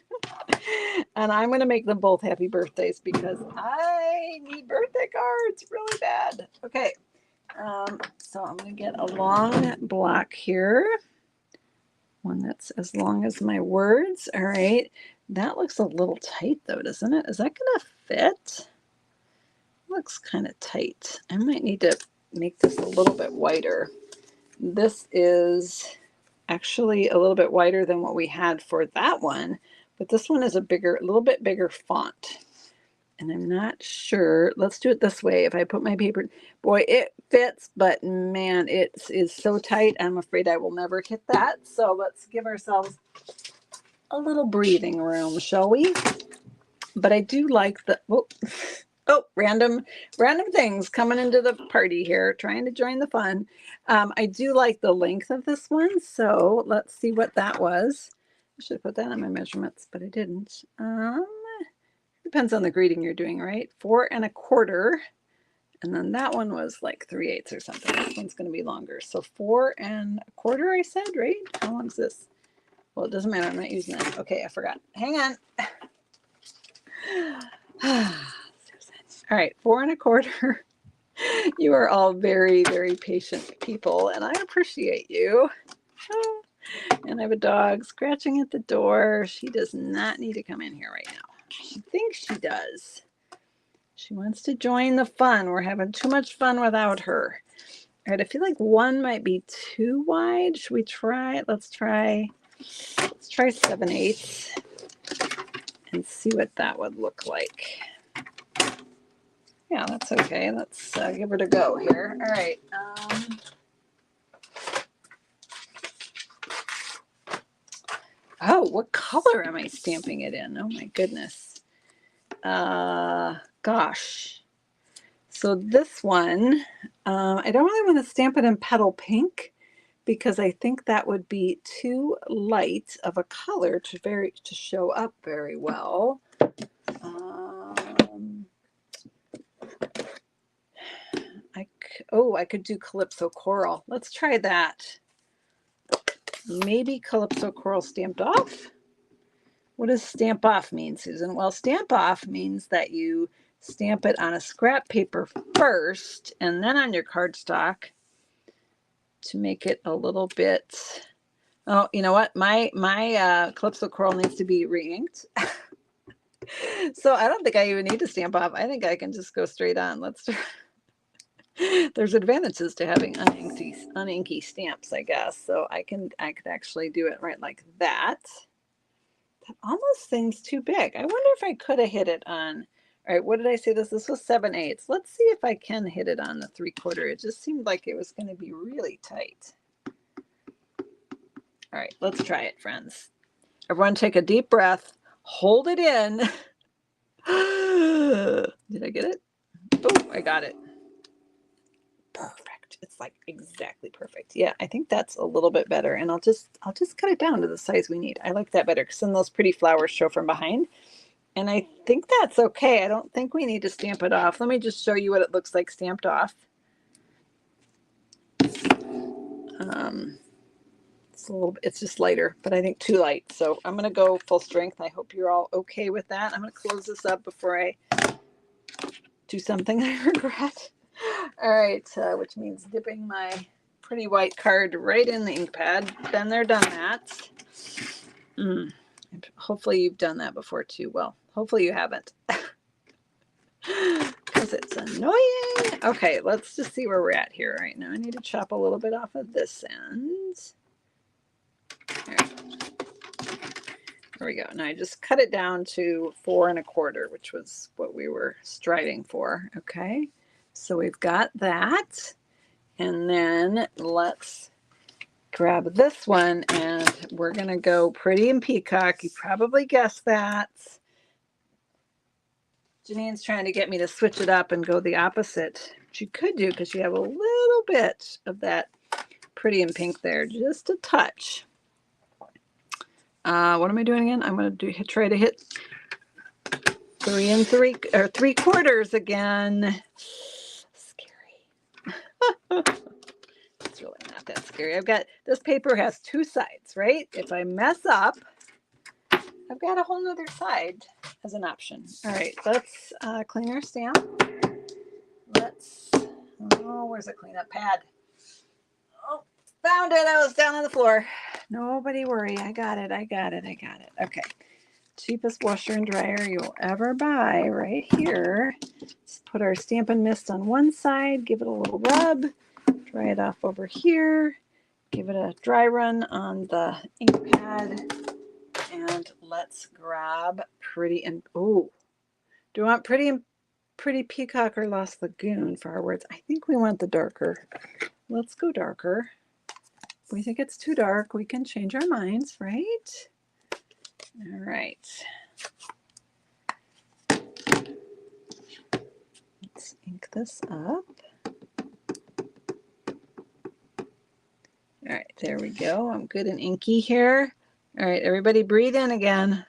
And I'm going to make them both happy birthdays because I need birthday cards really bad. Okay, so I'm going to get a long block here. One that's as long as my words. All right, that looks a little tight though, doesn't it? Is that going to fit? Looks kind of tight. I might need to make this a little bit wider. This is actually a little bit wider than what we had for that one, but this one is a little bit bigger font. And I'm not sure. Let's do it this way. If I put my paper, boy, it fits, but man, it is so tight. I'm afraid I will never hit that. So let's give ourselves a little breathing room, shall we? But I do like the, random things coming into the party here, trying to join the fun. I do like the length of this one. So let's see what that was. I should have put that on my measurements, but I didn't. Depends on the greeting you're doing, right? 4 1/4. And then that one was like 3/8 or something. This one's going to be longer. So 4 1/4, I said, right? How long is this? Well, it doesn't matter. I'm not using that. Okay, I forgot. Hang on. All right, 4 1/4. You are all very, very patient people, and I appreciate you. And I have a dog scratching at the door. She does not need to come in here right now. She thinks she does. She wants to join the fun. We're having too much fun without her. All right, I feel like one might be too wide. Should we try it? Let's try 7/8 and see what that would look like. Yeah, that's okay. Let's give it a go here. All right. Oh, what color am I stamping it in? Oh my goodness. Gosh. So this one, I don't really want to stamp it in petal pink because I think that would be too light of a color to show up very well. I could do Calypso Coral. Let's try that. Maybe Calypso Coral stamped off. What does stamp off mean, Susan? Well, stamp off means that you stamp it on a scrap paper first and then on your cardstock to make it a little bit. Oh, you know what? My Calypso Coral needs to be re-inked. So I don't think I even need to stamp off. I think I can just go straight on. Let's try. There's advantages to having uninky stamps, I guess. So I could actually do it right like that. That almost seems too big. I wonder if I could have hit it on. All right, what did I say? This was 7/8. Let's see if I can hit it on the 3/4. It just seemed like it was going to be really tight. All right, let's try it, friends. Everyone take a deep breath. Hold it in. Did I get it? Oh, I got it. Perfect. It's like exactly perfect. Yeah, I think that's a little bit better. And I'll just cut it down to the size we need. I like that better because then those pretty flowers show from behind. And I think that's okay. I don't think we need to stamp it off. Let me just show you what it looks like stamped off. It's just lighter, but I think too light. So I'm going to go full strength. I hope you're all okay with that. I'm going to close this up before I do something I regret. All right, which means dipping my pretty white card right in the ink pad. Been there, done that. Hopefully you've done that before too. Well, hopefully you haven't. because it's annoying. Okay, let's just see where we're at here right now. I need to chop a little bit off of this end. All right. There we go. Now I just cut it down to 4 1/4, which was what we were striving for. Okay, so we've got that. And then let's grab this one, and we're going to go Pretty in Peacock. You probably guessed that. Janine's trying to get me to switch it up and go the opposite, which you could do because you have a little bit of that Pretty in Pink there, just a touch. What am I doing again? I'm going to try to hit 3 3/4 again. Scary. It's really not that scary. I've got, this paper has 2 sides, right? If I mess up, I've got a whole nother side as an option. All right, let's clean our stamp. Where's the cleanup pad? Oh, found it. I was down on the floor. Nobody worry. I got it. Okay. Cheapest washer and dryer you'll ever buy right here. Let's put our Stampin' Mist on one side, give it a little rub, dry it off over here, give it a dry run on the ink pad, and let's grab Pretty and, oh, do you want Pretty Peacock or Lost Lagoon for our words? I think we want the darker. Let's go darker. If we think it's too dark, we can change our minds, right? All right. Let's ink this up. All right, there we go. I'm good and inky here. All right, everybody breathe in again.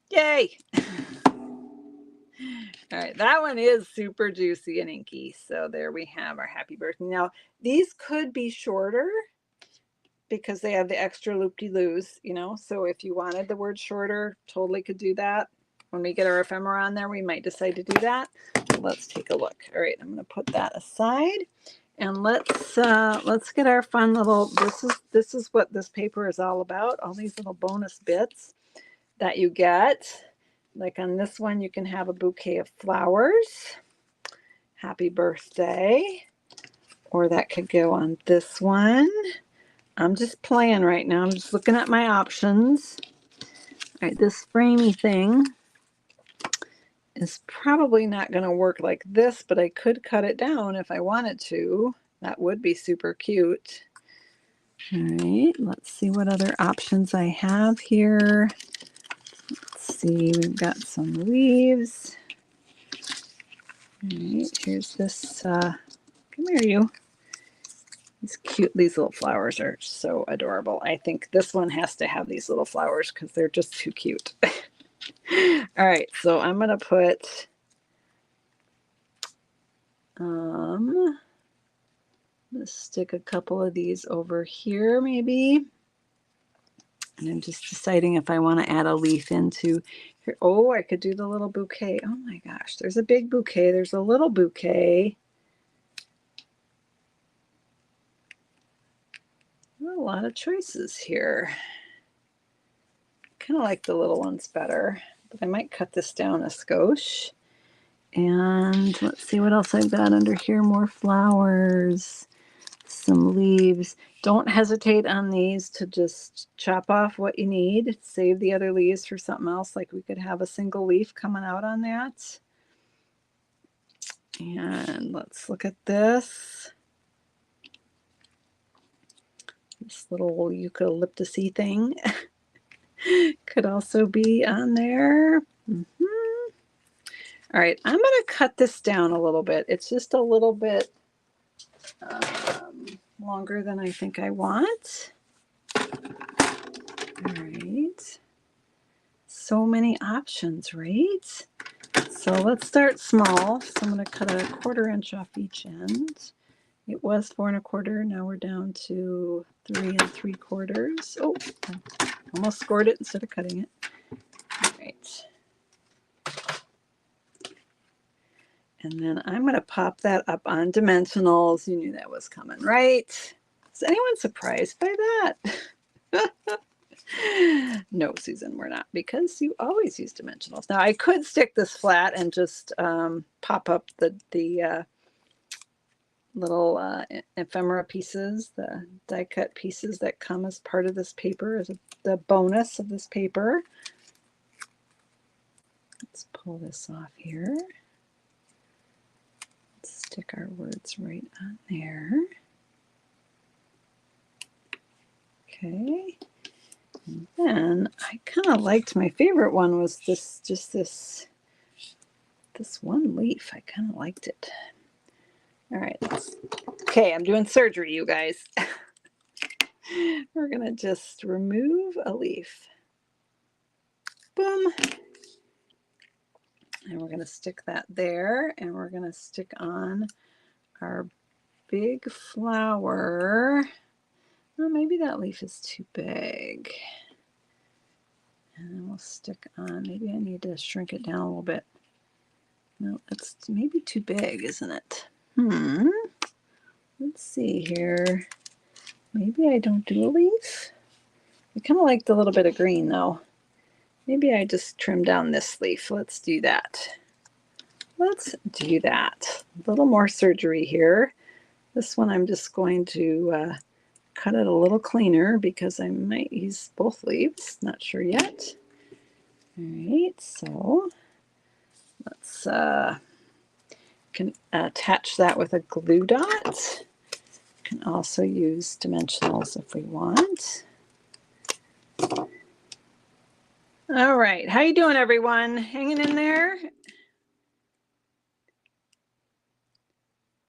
Yay! All right, that one is super juicy and inky. So there we have our happy birthday. Now, these could be shorter because they have the extra loop-de-loos, you know. So if you wanted the word shorter, totally could do that. When we get our ephemera on there, we might decide to do that. So let's take a look. All right, I'm going to put that aside, and let's get our fun little. This is what this paper is all about. All these little bonus bits that you get. Like on this one, you can have a bouquet of flowers. Happy birthday. Or that could go on this one. I'm just playing right now. I'm just looking at my options. All right, this framey thing is probably not going to work like this, but I could cut it down if I wanted to. That would be super cute. All right, let's see what other options I have here. Let's see, we've got some leaves. All right, here's this, come here you. These little flowers are so adorable. I think this one has to have these little flowers because they're just too cute. All right, so I'm going to put, let's stick a couple of these over here maybe. And I'm just deciding if I want to add a leaf into here. Oh, I could do the little bouquet. Oh my gosh, there's a big bouquet. There's a little bouquet. A lot of choices here. Kind of like the little ones better, but I might cut this down a skosh. And let's see what else I've got under here. More flowers, some leaves. Don't hesitate on these to just chop off what you need. Save the other leaves for something else. Like we could have a single leaf coming out on that. And let's look at this. This little eucalyptus-y thing could also be on there. All right, I'm going to cut this down a little bit. It's just a little bit longer than I think I want. All right. So many options, right? So let's start small. So I'm going to cut a 1/4 inch off each end. It was 4 1/4. Now we're down to 3 3/4. Oh, I almost scored it instead of cutting it. All right. And then I'm going to pop that up on dimensionals. You knew that was coming, right? Is anyone surprised by that? No, Susan, we're not, because you always use dimensionals. Now I could stick this flat and just pop up the little ephemera pieces, the die cut pieces that come as part of this paper, as the bonus of this paper. Let's pull this off here. Let's stick our words right on there. Okay. And then I kind of liked, my favorite one was this, just this one leaf. I kind of liked it. All right. Okay, I'm doing surgery, you guys. We're going to just remove a leaf. Boom. And we're going to stick that there, and we're going to stick on our big flower. Oh, maybe that leaf is too big. And then we'll stick on, maybe I need to shrink it down a little bit. No, it's maybe too big, isn't it? Let's see here. Maybe I don't do a leaf. I kind of like the little bit of green though. Maybe I just trim down this leaf. Let's do that. Let's do that. A little more surgery here. This one I'm just going to cut it a little cleaner because I might use both leaves. Not sure yet. All right, so let's can attach that with a glue dot. Can also use dimensionals if we want. All right, how you doing, everyone? Hanging in there?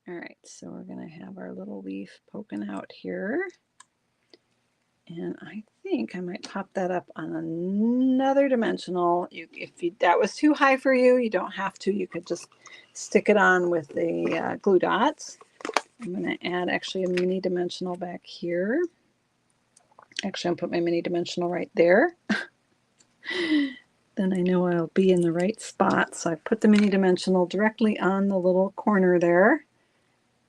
All right, so we're going to have our little leaf poking out here. And I think I might pop that up on another dimensional. If that was too high for you, you don't have to. You could just stick it on with the glue dots. I'm going to add actually a mini dimensional back here. Actually, I'll put my mini dimensional right there. Then I know I'll be in the right spot. So I put the mini dimensional directly on the little corner there.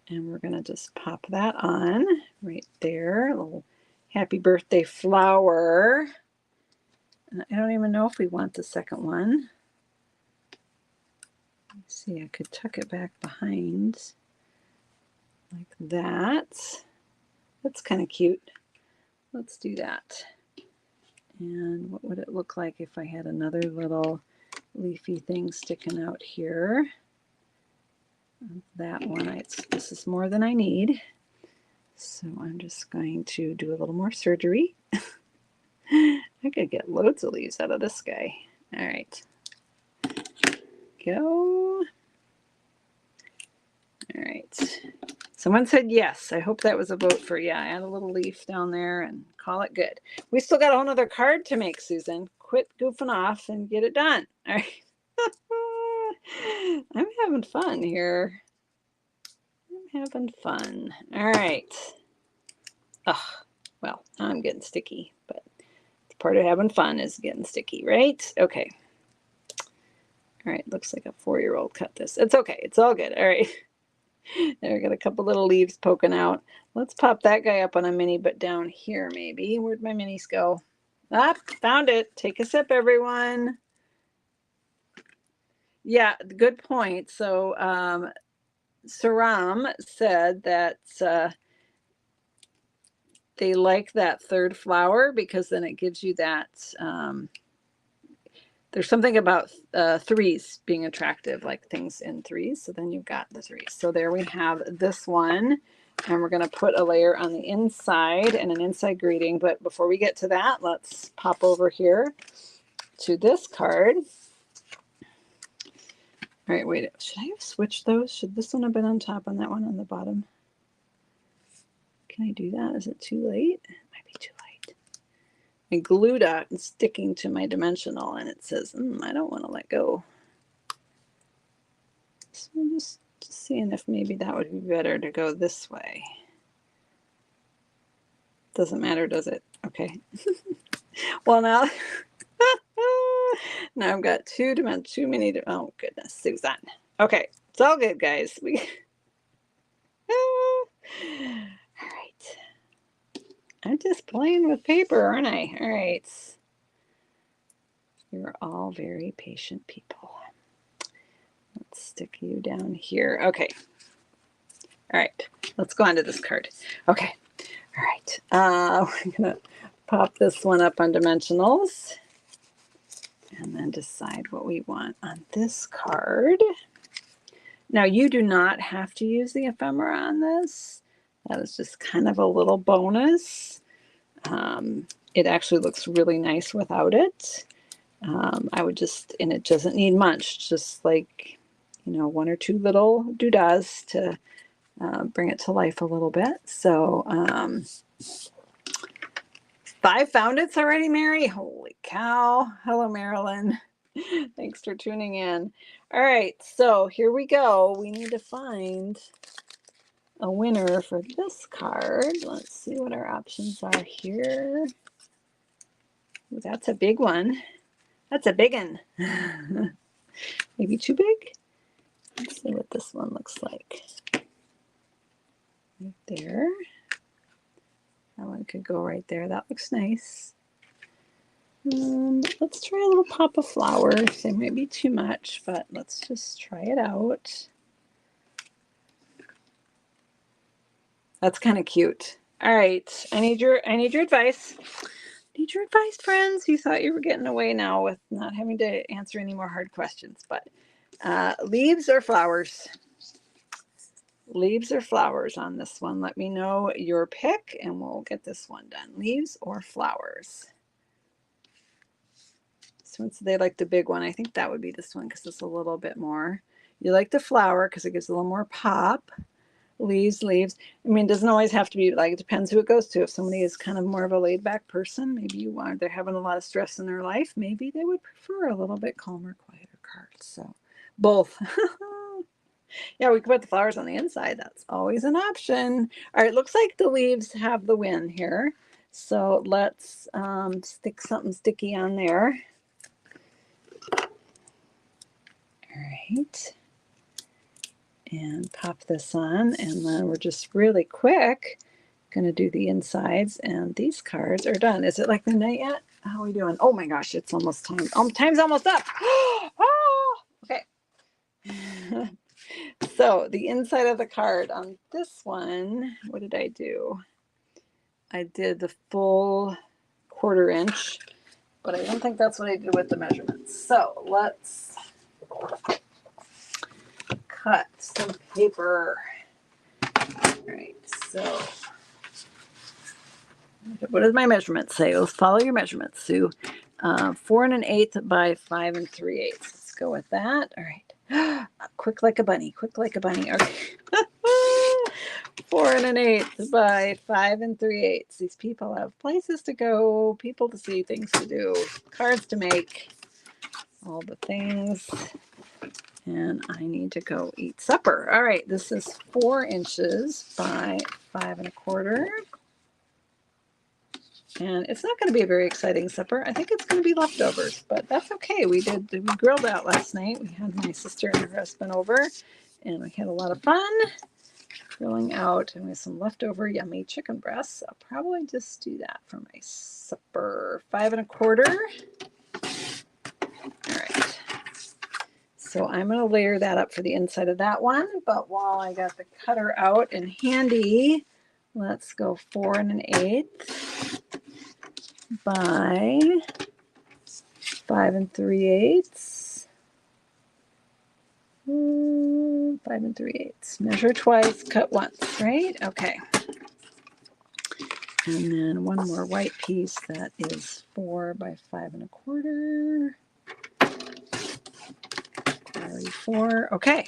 And we're going to just pop that on right there. A little happy birthday flower. And I don't even know if we want the second one. Let's see, I could tuck it back behind like that. That's kind of cute. Let's do that. And what would it look like if I had another little leafy thing sticking out here? That one, this is more than I need. So I'm just going to do a little more surgery. I could get loads of leaves out of this guy. All right. Go. All right. Someone said yes. I hope that was a vote for yeah. Add a little leaf down there and call it good. We still got a whole other card to make, Susan. Quit goofing off and get it done. All right. I'm having fun here. I'm having fun. All right. Oh, well, I'm getting sticky, but part of having fun is getting sticky, right? Okay. All right. Looks like a 4-year-old cut this. It's okay. It's all good. All right. There we got a couple little leaves poking out. Let's pop that guy up on a mini, but down here maybe. Where'd my minis go? Ah, found it. Take a sip, everyone. Yeah, good point. So Saram said that they like that third flower because then it gives you that there's something about threes being attractive, like things in threes. So then you've got the threes. So there we have this one. And we're going to put a layer on the inside and an inside greeting. But before we get to that, let's pop over here to this card. All right, wait. Should I have switched those? Should this one have been on top and that one on the bottom? Can I do that? Is it too late? It might be too late. My glue dot is sticking to my dimensional and it says, I don't want to let go. So I'm just seeing if maybe that would be better to go this way. Doesn't matter, does it? Okay. Well, now, now I've got too many. Oh, goodness, Susan. Okay, it's all good, guys. All right. I'm just playing with paper, aren't I? All right. You're all very patient people. Let's stick you down here. Okay. All right. Let's go on to this card. Okay. All right. We're going to pop this one up on dimensionals and then decide what we want on this card. Now, you do not have to use the ephemera on this. That is just kind of a little bonus. It actually looks really nice without it. I would just, and it doesn't need much, just like, you know, one or two little doodads to bring it to life a little bit. So 5 found it's already, Mary. Holy cow. Hello, Marilyn. Thanks for tuning in. All right, so here we go. We need to find a winner for this card. Let's see what our options are here. Ooh, that's a big one. That's a big one. Maybe too big? Let's see what this one looks like. Right there. That one could go right there. That looks nice. Let's try a little pop of flowers. It might be too much, but let's just try it out. That's kind of cute. All right, I need your advice. Need your advice, friends. You thought you were getting away now with not having to answer any more hard questions, but leaves or flowers? Leaves or flowers on this one? Let me know your pick, and we'll get this one done. Leaves or flowers? Since they like the big one, I think that would be this one because it's a little bit more. You like the flower because it gives a little more pop. Leaves. I mean, it doesn't always have to be like, it depends who it goes to. If somebody is kind of more of a laid back person, maybe they're having a lot of stress in their life, maybe they would prefer a little bit calmer, quieter cards. So both. Yeah, we could put the flowers on the inside. That's always an option. All right, looks like the leaves have the win here. So let's stick something sticky on there. All right. And pop this on, and then we're just really quick going to do the insides, and these cards are done. Is it like midnight yet? How are we doing? Oh my gosh, it's almost time. Time's almost up. Oh, okay. So the inside of the card on this one, what did I do? I did the full 1/4 inch, but I don't think that's what I did with the measurements. So let's cut some paper. All right, so what does my measurement say? Let's follow your measurements, Sue. 4 1/8 by 5 3/8. Let's go with that. All right. Quick like a bunny. Quick like a bunny. Okay. 4 1/8 by 5 3/8. These people have places to go, people to see, things to do, cards to make, all the things. And I need to go eat supper. All right. This is 4 inches by 5 1/4. And it's not going to be a very exciting supper. I think it's going to be leftovers, but that's okay. We grilled out last night. We had my sister and her husband over, and we had a lot of fun grilling out, and with some leftover yummy chicken breasts. I'll probably just do that for my supper. 5 1/4. All right. So I'm going to layer that up for the inside of that one. But while I got the cutter out and handy, let's go 4 1/8 by 5 3/8. 5 3/8. Measure twice, cut once, right? Okay. And then one more white piece that is 4 by 5 1/4. 4. Okay.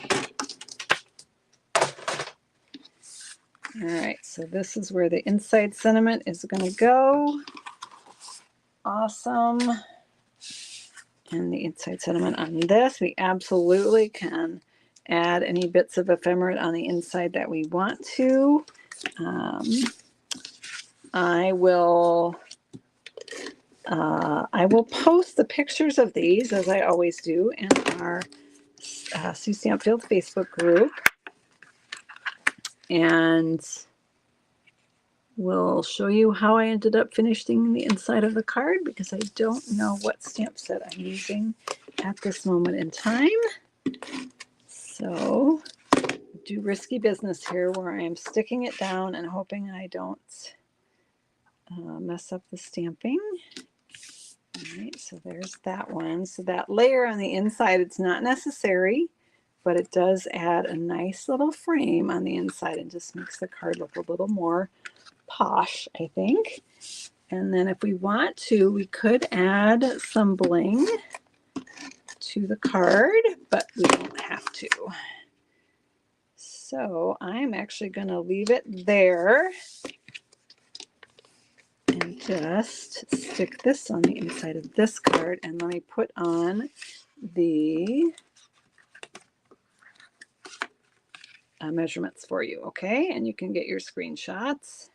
All right. So this is where the inside sentiment is going to go. Awesome. And the inside sentiment on this, we absolutely can add any bits of ephemera on the inside that we want to. I will post the pictures of these, as I always do, in our Sue Stampfield Facebook group. And will show you how I ended up finishing the inside of the card because I don't know what stamp set I'm using at this moment in time. So do risky business here where I am sticking it down and hoping I don't mess up the stamping. All right, so there's that one. So that layer on the inside, it's not necessary, but it does add a nice little frame on the inside and just makes the card look a little more posh, I think. And then if we want to, we could add some bling to the card, but we don't have to. So I'm actually going to leave it there and just stick this on the inside of this card, and let me put on the measurements for you, okay? And you can get your screenshots.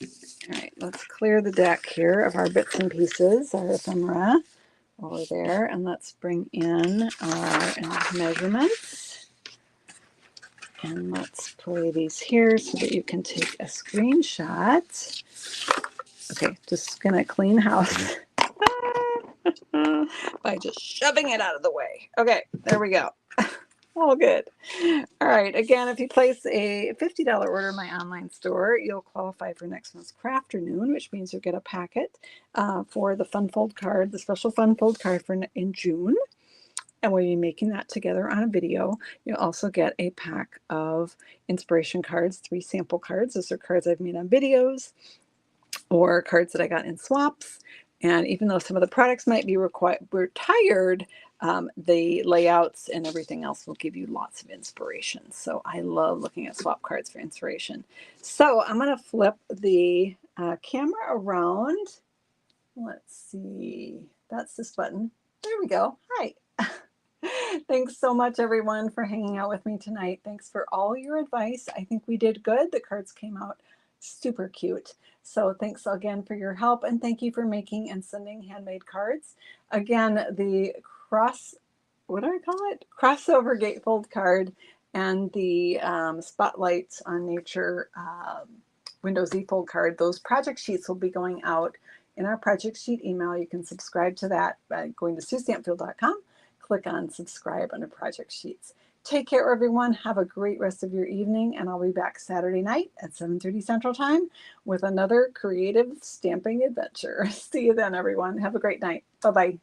All right, let's clear the deck here of our bits and pieces, our ephemera over there, and let's bring in our measurements. And let's play these here so that you can take a screenshot. Okay, just gonna clean house by just shoving it out of the way. Okay, there we go. All good. All right. Again, if you place a $50 order in my online store, you'll qualify for next month's Crafternoon, which means you'll get a packet for the Fun Fold card, the special Fun Fold card for in June. And we'll be making that together on a video. You'll also get a pack of inspiration cards, 3 sample cards. Those are cards I've made on videos or cards that I got in swaps. And even though some of the products might be retired, the layouts and everything else will give you lots of inspiration. So I love looking at swap cards for inspiration. So I'm going to flip the camera around. Let's see. That's this button. There we go. Hi. Thanks so much, everyone, for hanging out with me tonight. Thanks for all your advice. I think we did good. The cards came out super cute. So thanks again for your help, and thank you for making and sending handmade cards. Again, the what do I call it? Crossover Gatefold card and the Spotlights on Nature Windows eFold card. Those project sheets will be going out in our project sheet email. You can subscribe to that by going to SueStampfield.com. Click on subscribe under project sheets. Take care, everyone. Have a great rest of your evening, and I'll be back Saturday night at 7:30 Central Time with another creative stamping adventure. See you then, everyone. Have a great night. Bye-bye.